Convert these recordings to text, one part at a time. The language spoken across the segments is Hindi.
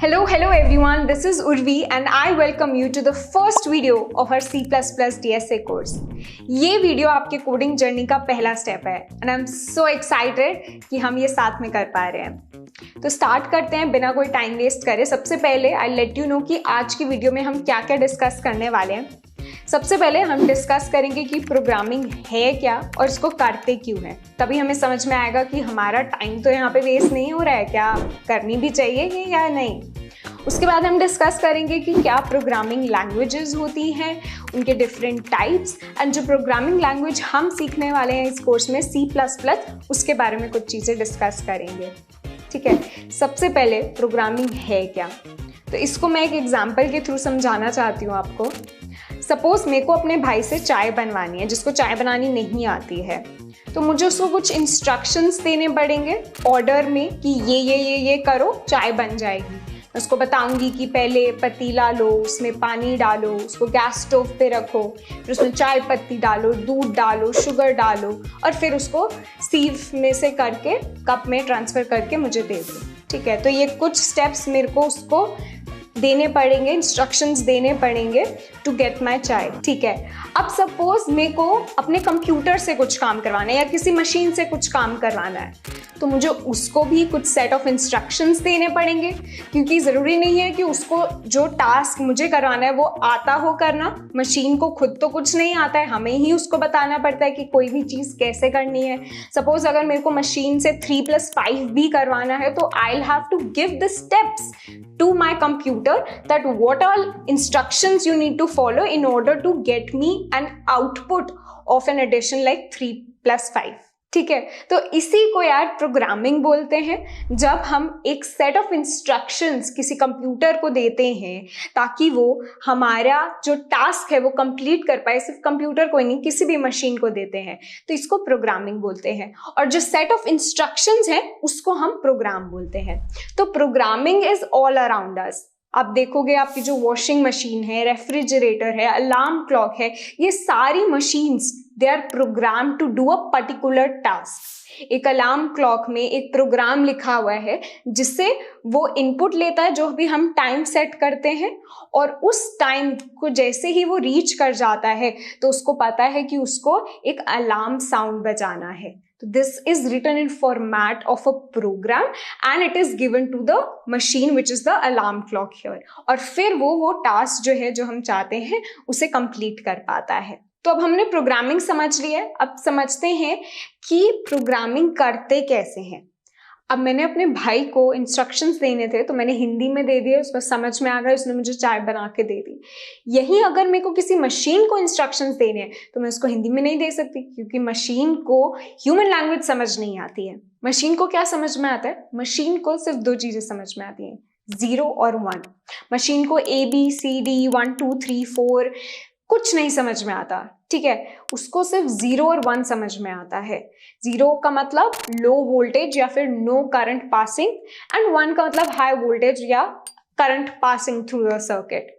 Hello everyone, this is Urvi and I welcome you to the first video of our C++ DSA course. ये वीडियो आपके कोडिंग जर्नी का पहला स्टेप है and I'm so excited कि हम ये साथ में कर पा रहे हैं। तो स्टार्ट करते हैं बिना कोई टाइम वेस्ट करे। सबसे पहले आई लेट यू नो कि आज की वीडियो में हम क्या क्या डिस्कस करने वाले हैं। सबसे पहले हम डिस्कस करेंगे कि प्रोग्रामिंग है क्या और इसको करते क्यों है। तभी हमें समझ में आएगा कि हमारा टाइम तो यहाँ पे वेस्ट नहीं हो रहा है, क्या करनी भी चाहिए ये या नहीं। उसके बाद हम डिस्कस करेंगे कि क्या प्रोग्रामिंग लैंग्वेजेस होती हैं, उनके डिफरेंट टाइप्स, एंड जो प्रोग्रामिंग लैंग्वेज हम सीखने वाले हैं इस कोर्स में C++, उसके बारे में कुछ चीज़ें डिस्कस करेंगे। ठीक है, सबसे पहले प्रोग्रामिंग है क्या, तो इसको मैं एक एग्जाम्पल के थ्रू समझाना चाहती हूँ आपको। सपोज मेरे को अपने भाई से चाय बनवानी है, जिसको चाय बनानी नहीं आती है, तो मुझे उसको कुछ इंस्ट्रक्शंस देने पड़ेंगे ऑर्डर में कि ये करो, चाय बन जाएगी। मैं उसको बताऊंगी कि पहले पतीला लो, उसमें पानी डालो, उसको गैस स्टोव पे रखो, फिर उसमें चाय पत्ती डालो, दूध डालो, शुगर डालो, और फिर उसको सीव में से करके कप में ट्रांसफ़र करके मुझे दे दो। ठीक है, तो ये कुछ स्टेप्स मेरे को उसको देने पड़ेंगे, इंस्ट्रक्शंस देने पड़ेंगे टू गेट माई चाय। ठीक है, अब सपोज मेरे को अपने कंप्यूटर से कुछ काम करवाना है या किसी मशीन से कुछ काम करवाना है, तो मुझे उसको भी कुछ सेट ऑफ इंस्ट्रक्शंस देने पड़ेंगे, क्योंकि ज़रूरी नहीं है कि उसको जो टास्क मुझे करवाना है वो आता हो करना। मशीन को खुद तो कुछ नहीं आता है, हमें ही उसको बताना पड़ता है कि कोई भी चीज़ कैसे करनी है। सपोज अगर मेरे को मशीन से 3+5 भी करवाना है, तो I will have to give the steps to my computer that what all instructions you need to follow in order to get me an output of an addition like 3+5। ठीक है, तो इसी को यार प्रोग्रामिंग बोलते हैं। जब हम एक सेट ऑफ इंस्ट्रक्शंस किसी कंप्यूटर को देते हैं ताकि वो हमारा जो टास्क है वो कंप्लीट कर पाए, सिर्फ कंप्यूटर को ही नहीं, किसी भी मशीन को देते हैं, तो इसको प्रोग्रामिंग बोलते हैं। और जो सेट ऑफ इंस्ट्रक्शंस है उसको हम प्रोग्राम बोलते हैं। तो programming is all around us. आप देखोगे आपकी जो वॉशिंग मशीन है, रेफ्रिजरेटर है, अलार्म क्लॉक है, ये सारी machines they are program to do a particular task. एक अलार्म क्लॉक में एक प्रोग्राम लिखा हुआ है जिससे वो इनपुट लेता है जो भी हम टाइम सेट करते हैं, और उस टाइम को जैसे ही वो रीच कर जाता है तो उसको पता है कि उसको एक अलार्म साउंड बजाना है। This is written in format of a program and it is given to the machine which is the alarm clock here। और फिर वो टास्क जो है जो हम चाहते हैं उसे कंप्लीट कर पाता है। तो अब हमने प्रोग्रामिंग समझ ली है, अब समझते हैं कि प्रोग्रामिंग करते कैसे हैं। अब मैंने अपने भाई को इंस्ट्रक्शंस देने थे तो मैंने हिंदी में दे दिए, उसको समझ में आ गया, उसने मुझे चाय बना के दे दी। यही अगर मेरे को किसी मशीन को इंस्ट्रक्शंस देने हैं तो मैं उसको हिंदी में नहीं दे सकती, क्योंकि मशीन को ह्यूमन लैंग्वेज समझ नहीं आती है। मशीन को क्या समझ में आता है? मशीन को सिर्फ 2 चीज़ें समझ में आती हैं, 0 और 1। मशीन को ABCD 1 2 3 4 कुछ नहीं समझ में आता। ठीक है, उसको सिर्फ 0 और 1 समझ में आता है। 0 का मतलब लो वोल्टेज या फिर नो करंट पासिंग, एंड 1 का मतलब हाई वोल्टेज या current passing through the circuit.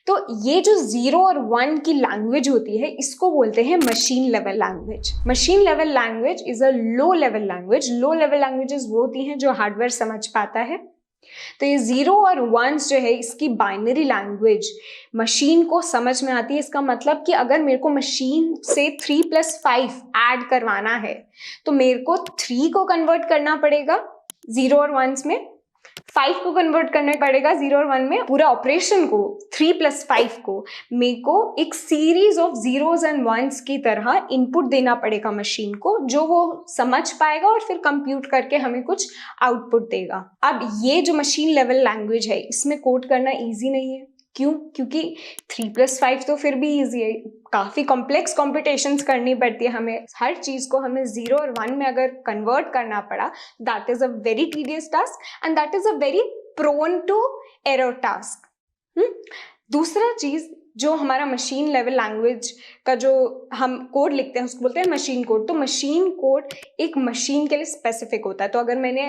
तो ये जो 0 और 1 की लैंग्वेज होती है इसको बोलते हैं machine level language. Machine level language is a low level language. Low level languages वो होती हैं जो हार्डवेयर समझ पाता है। तो ये 0 और 1 जो है इसकी बाइनरी लैंग्वेज मशीन को समझ में आती है। इसका मतलब कि अगर मेरे को मशीन से 3+5 ऐड करवाना है तो मेरे को 3 को कन्वर्ट करना पड़ेगा 0 और 1 में, 5 को कन्वर्ट करना पड़ेगा 0 और 1 में। पूरा ऑपरेशन को 3+5 को मेरे को एक series of zeros and ones की तरह इनपुट देना पड़ेगा मशीन को, जो वो समझ पाएगा और फिर कंप्यूट करके हमें कुछ आउटपुट देगा। अब ये जो मशीन लेवल लैंग्वेज है इसमें कोड करना ईजी नहीं है। क्यों? क्योंकि 3+5 तो फिर भी ईजी है, काफ़ी कॉम्प्लेक्स कॉम्पिटिशन्स करनी पड़ती है हमें। हर चीज़ को हमें 0 और 1 में अगर कन्वर्ट करना पड़ा, that is a very tedious task and that is a very prone to error task. दूसरा चीज़ जो हमारा मशीन लेवल लैंग्वेज का जो हम कोड लिखते हैं उसको बोलते हैं मशीन कोड। तो मशीन कोड एक मशीन के लिए स्पेसिफिक होता है। तो अगर मैंने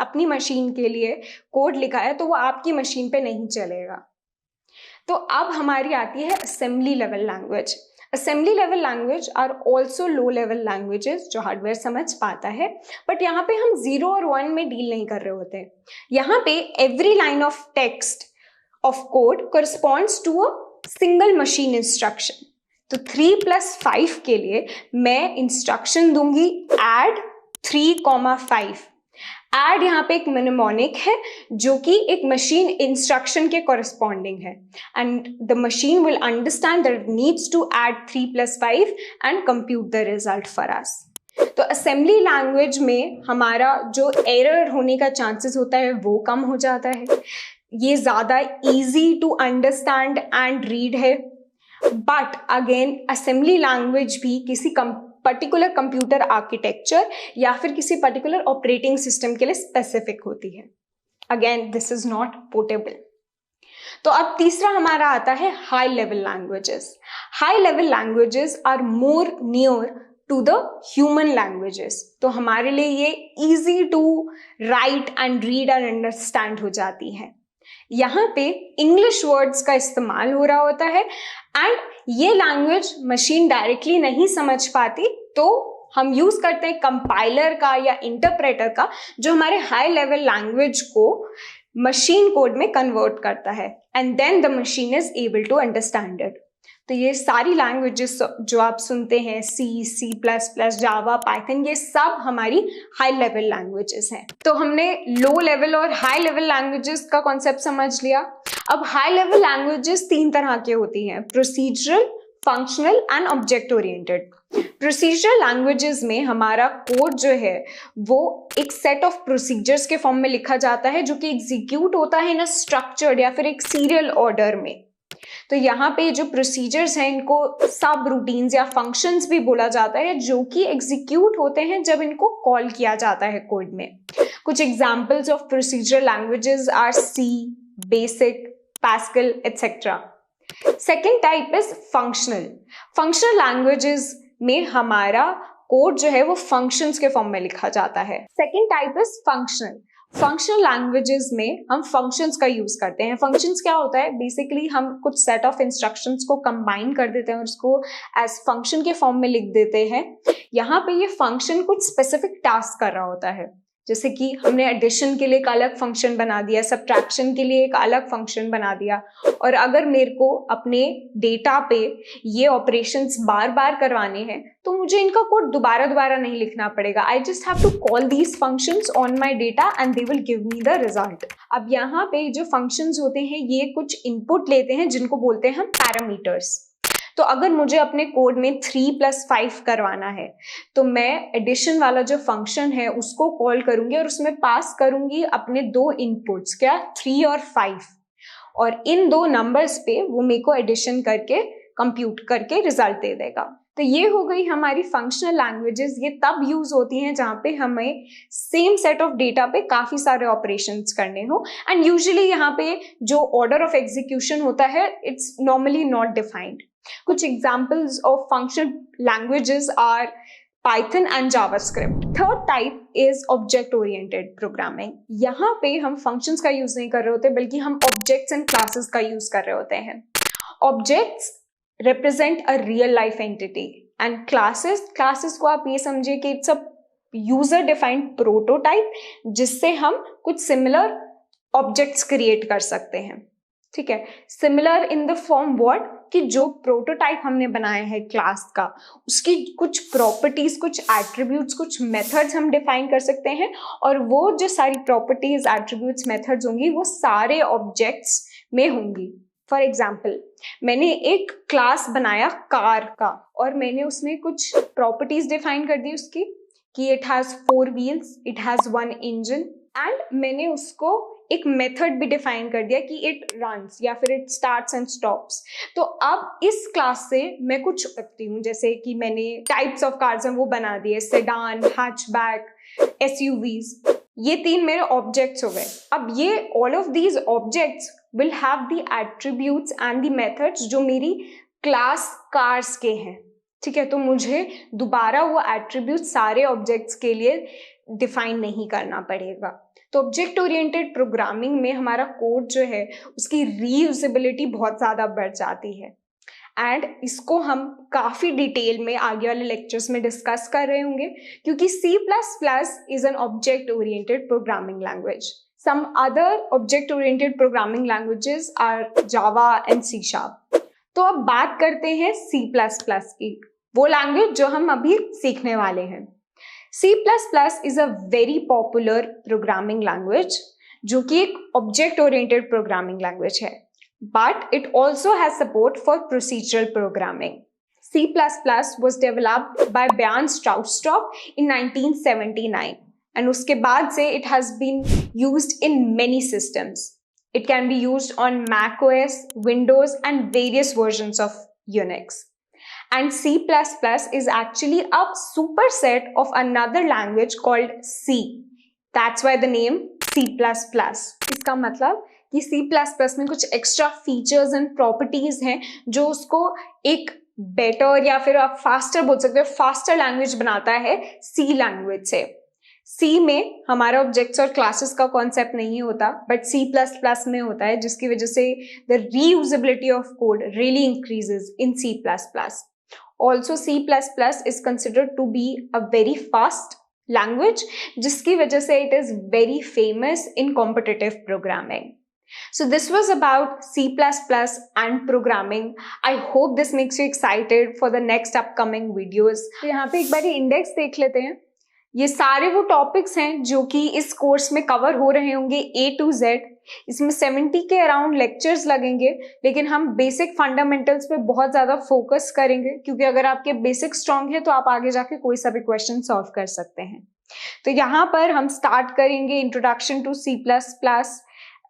अपनी मशीन के लिए कोड लिखा है तो वो आपकी मशीन पे नहीं चलेगा। तो अब हमारी आती है assembly level language. Assembly level language are also low level languages जो हार्डवेयर समझ पाता है, बट यहाँ पे हम 0 और 1 में डील नहीं कर रहे होते। यहाँ पे every line of text of code corresponds to a single machine instruction. तो 3+5 के लिए मैं इंस्ट्रक्शन दूंगी add 3,5। एड यहाँ पे एक मिनेमोनिक है जो कि एक मशीन इंस्ट्रक्शन के कॉरेस्पॉन्डिंग है, and the machine will understand that it needs to add 3+5 and compute the result for us. तो असेंबली लैंग्वेज में हमारा जो एरर होने का चांसेस होता है वो कम हो जाता है, ये ज़्यादा easy to understand and read है। बट अगेन असेंबली लैंग्वेज भी किसी पर्टिकुलर कंप्यूटर आर्किटेक्चर या फिर किसी पर्टिकुलर ऑपरेटिंग सिस्टम के लिए स्पेसिफिक होती है। Again this is not portable. तो अब तीसरा हमारा आता है high level languages. High level languages are more near to the human languages. तो हमारे लिए ये easy to write and read and understand हो जाती है। यहाँ पे इंग्लिश वर्ड्स का इस्तेमाल हो रहा होता है एंड ये लैंग्वेज मशीन डायरेक्टली नहीं समझ पाती, तो हम यूज करते हैं कंपाइलर का या इंटरप्रेटर का जो हमारे हाई लेवल लैंग्वेज को मशीन कोड में कन्वर्ट करता है, and then the machine is able to understand it. तो ये सारी लैंग्वेजेस जो आप सुनते हैं C++, जावा, पाइथन, ये सब हमारी हाई लेवल लैंग्वेजेस हैं। तो हमने लो लेवल और हाई लेवल लैंग्वेजेस का कॉन्सेप्ट समझ लिया। अब हाई लेवल लैंग्वेजेस 3 तरह की होती हैं, procedural, functional and object oriented. Procedural languages में हमारा कोड जो है वो एक सेट ऑफ प्रोसीजर्स के फॉर्म में लिखा जाता है जो कि एग्जीक्यूट होता है इन अ स्ट्रक्चर्ड या फिर एक सीरियल ऑर्डर में। तो यहाँ पे जो प्रोसीजर्स हैं इनको सब रूटीन्स या फंक्शंस भी बोला जाता है जो कि एग्जीक्यूट होते हैं जब इनको कॉल किया जाता है कोड में। कुछ examples of procedural languages are C, BASIC, Pascal etcetera. Second type is functional. Functional languages में हमारा कोड जो है वो फंक्शंस के फॉर्म में लिखा जाता है। Second type is functional. Functional languages में हम फंक्शंस का यूज करते हैं। फंक्शंस क्या होता है, बेसिकली हम कुछ सेट ऑफ इंस्ट्रक्शंस को कंबाइन कर देते हैं और उसको एज फंक्शन के फॉर्म में लिख देते हैं। यहाँ पे ये फंक्शन कुछ स्पेसिफिक टास्क कर रहा होता है, जैसे कि हमने एडिशन के लिए एक अलग फंक्शन बना दिया, सब्ट्रैक्शन के लिए एक अलग फंक्शन बना दिया, और अगर मेरे को अपने डेटा पे ये ऑपरेशंस बार बार करवाने हैं तो मुझे इनका कोड दोबारा नहीं लिखना पड़ेगा। I just have to call these functions on my data and they will give me the result. अब यहाँ पे जो फंक्शंस होते हैं ये कुछ इनपुट लेते हैं जिनको बोलते हैं हम पैरामीटर्स। तो अगर मुझे अपने कोड में 3+5 करवाना है तो मैं एडिशन वाला जो फंक्शन है उसको कॉल करूंगी और उसमें पास करूंगी अपने 2 इनपुट्स, क्या, 3 और 5, और इन 2 नंबर्स पे वो मेरे को एडिशन करके कंप्यूट करके रिजल्ट दे देगा। तो ये हो गई हमारी फंक्शनल लैंग्वेजेस। ये तब यूज होती हैं जहाँ पे हमें सेम सेट ऑफ डेटा पे काफी सारे ऑपरेशंस करने हो, एंड यूजुअली यहाँ पे जो ऑर्डर ऑफ एग्जीक्यूशन होता है इट्स नॉर्मली नॉट डिफाइंड। कुछ examples of functional languages are Python and JavaScript. Third type is object oriented programming. यहाँ पे हम फंक्शंस का यूज नहीं कर रहे होते बल्कि हम ऑब्जेक्ट्स एंड क्लासेस का यूज कर रहे होते हैं। Objects represent a real life entity and classes को आप ये समझिए कि it's a user defined prototype जिससे हम कुछ similar objects create कर सकते हैं। ठीक है, similar in the form word कि जो प्रोटोटाइप हमने बनाया है क्लास का उसकी कुछ प्रॉपर्टीज, कुछ एट्रीब्यूट्स, कुछ मेथड्स हम डिफाइन कर सकते हैं, और वो जो सारी प्रॉपर्टीज, एट्रीब्यूट्स, मेथड्स होंगी वो सारे ऑब्जेक्ट्स में होंगी। फॉर एग्जाम्पल, मैंने एक क्लास बनाया कार का और मैंने उसमें कुछ प्रॉपर्टीज डिफाइन कर दी उसकी कि it has 4 wheels, it has 1 engine, and मैंने उसको एक मेथड भी डिफाइन कर दिया कि इट रन्स या फिर इट स्टार्ट्स एंड स्टॉप्स। तो अब इस क्लास से मैं कुछ सकती हूँ, जैसे कि मैंने टाइप्स ऑफ कार्स हैं वो बना दिए, सेडान, हैचबैक, एसयूवीज, ये 3 मेरे ऑब्जेक्ट्स हो गए। अब ये all of these objects will have the attributes and the methods जो मेरी क्लास कार्स के हैं। ठीक है, तो मुझे दोबारा वो एट्रीब्यूट सारे ऑब्जेक्ट्स के लिए डिफाइन नहीं करना पड़ेगा। तो ऑब्जेक्ट ओरिएंटेड प्रोग्रामिंग में हमारा कोड जो है उसकी रीयूजेबिलिटी बहुत ज़्यादा बढ़ जाती है। एंड इसको हम काफ़ी डिटेल में आगे वाले लेक्चर्स में डिस्कस कर रहे होंगे, क्योंकि C++ is an object oriented programming language. Some other object oriented programming languages are Java and C#. तो अब बात करते हैं C++ की, वो लैंग्वेज जो हम अभी सीखने वाले हैं. C++ is a very popular programming language जो कि एक ऑब्जेक्ट ओरिएंटेड प्रोग्रामिंग लैंग्वेज है, but it also has support for procedural programming. C++ was developed by Bjarne Stroustrup in 1979, and उसके बाद से it has been used in many systems. It can be used on Mac OS, Windows, and various versions of Unix. And C++ is actually a superset of another language called C. That's why the name C++. इसका मतलब कि C++ में कुछ एक्स्ट्रा फीचर्स एंड प्रॉपर्टीज हैं जो उसको एक बेटर या फिर आप फास्टर बोल सकते हो, फास्टर लैंग्वेज बनाता है C लैंग्वेज से. C में हमारा ऑब्जेक्ट्स और क्लासेस का कॉन्सेप्ट नहीं होता, बट C++ में होता है, जिसकी वजह से the reusability of code really increases in C++. Also C++ is considered to be a very fast language, जिसकी वजह से it is very famous in competitive programming. So this was about C++ and programming. I hope this makes you excited for the next upcoming videos. तो यहाँ पे एक बार इंडेक्स देख लेते हैं. ये सारे वो टॉपिक्स हैं जो कि इस कोर्स में कवर हो रहे होंगे A to Z. इसमें 70 के अराउंड लेक्चर्स लगेंगे, लेकिन हम बेसिक फंडामेंटल्स पे बहुत ज़्यादा फोकस करेंगे, क्योंकि अगर आपके बेसिक स्ट्रांग है तो आप आगे जाके कोई सा भी क्वेश्चन सॉल्व कर सकते हैं. तो यहाँ पर हम स्टार्ट करेंगे इंट्रोडक्शन टू C++,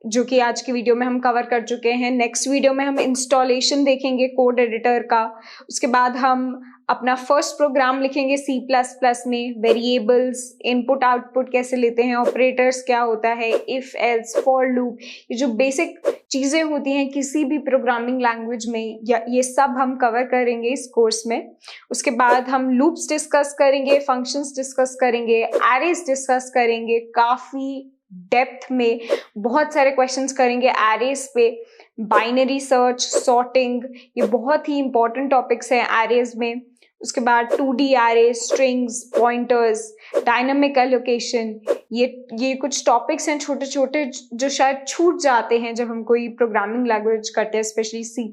जो कि आज की वीडियो में हम कवर कर चुके हैं. नेक्स्ट वीडियो में हम इंस्टॉलेशन देखेंगे कोड एडिटर का. उसके बाद हम अपना फर्स्ट प्रोग्राम लिखेंगे C++ में, वेरिएबल्स, इनपुट आउटपुट कैसे लेते हैं, ऑपरेटर्स क्या होता है, इफ एल्स, फॉर लूप, ये जो बेसिक चीज़ें होती हैं किसी भी प्रोग्रामिंग लैंग्वेज में, ये सब हम कवर करेंगे इस कोर्स में. उसके बाद हम लूप्स डिस्कस करेंगे, फंक्शंस डिस्कस करेंगे, एरेज डिस्कस करेंगे, काफ़ी डेप्थ में बहुत सारे क्वेश्चंस करेंगे एरेज पे. बाइनरी सर्च, सॉर्टिंग, ये बहुत ही इंपॉर्टेंट टॉपिक्स हैं एरेज में. उसके बाद 2D array, strings, pointers, dynamic allocation, ये कुछ टॉपिक्स हैं छोटे छोटे जो शायद छूट जाते हैं जब हम कोई प्रोग्रामिंग लैंग्वेज करते हैं, स्पेशली C++.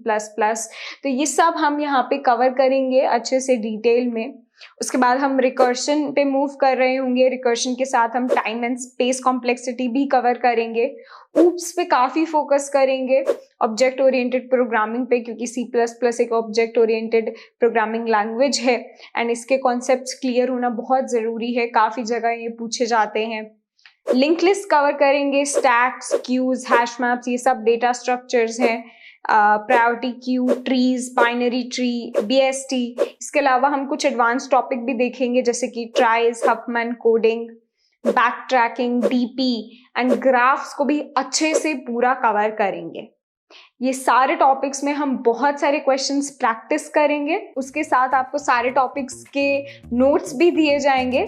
तो ये सब हम यहाँ पे कवर करेंगे अच्छे से डिटेल में. उसके बाद हम रिकर्शन पे मूव कर रहे होंगे. रिकर्शन के साथ हम टाइम एंड स्पेस कॉम्प्लेक्सिटी भी कवर करेंगे. ऊप्स पे काफ़ी फोकस करेंगे, ऑब्जेक्ट ओरिएंटेड प्रोग्रामिंग पे, क्योंकि C++ एक ऑब्जेक्ट ओरिएंटेड प्रोग्रामिंग लैंग्वेज है एंड इसके कॉन्सेप्ट्स क्लियर होना बहुत ज़रूरी है. काफ़ी जगह ये पूछे जाते हैं. लिंक लिस्ट कवर करेंगे, स्टैक्स, क्यूज, हैश मैप्स, ये सब डेटा स्ट्रक्चर्स हैं. Priority queue, trees, binary tree, BST. इसके अलावा हम कुछ एडवांस टॉपिक भी देखेंगे, जैसे कि tries, Huffman coding, back tracking, DP and graphs को भी अच्छे से पूरा कवर करेंगे. ये सारे टॉपिक्स में हम बहुत सारे क्वेश्चंस प्रैक्टिस करेंगे. उसके साथ आपको सारे टॉपिक्स के नोट्स भी दिए जाएंगे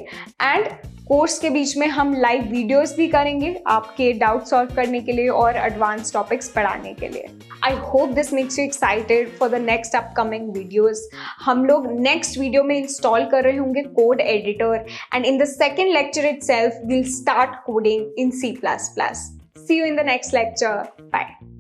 एंड कोर्स के बीच में हम लाइव वीडियोस भी करेंगे आपके डाउट सॉल्व करने के लिए और एडवांस टॉपिक्स पढ़ाने के लिए. I hope this makes you excited for the next upcoming videos. हम लोग नेक्स्ट वीडियो में इंस्टॉल कर रहे होंगे code editor and in the second lecture itself will start coding in C++. See you in the next lecture. Bye.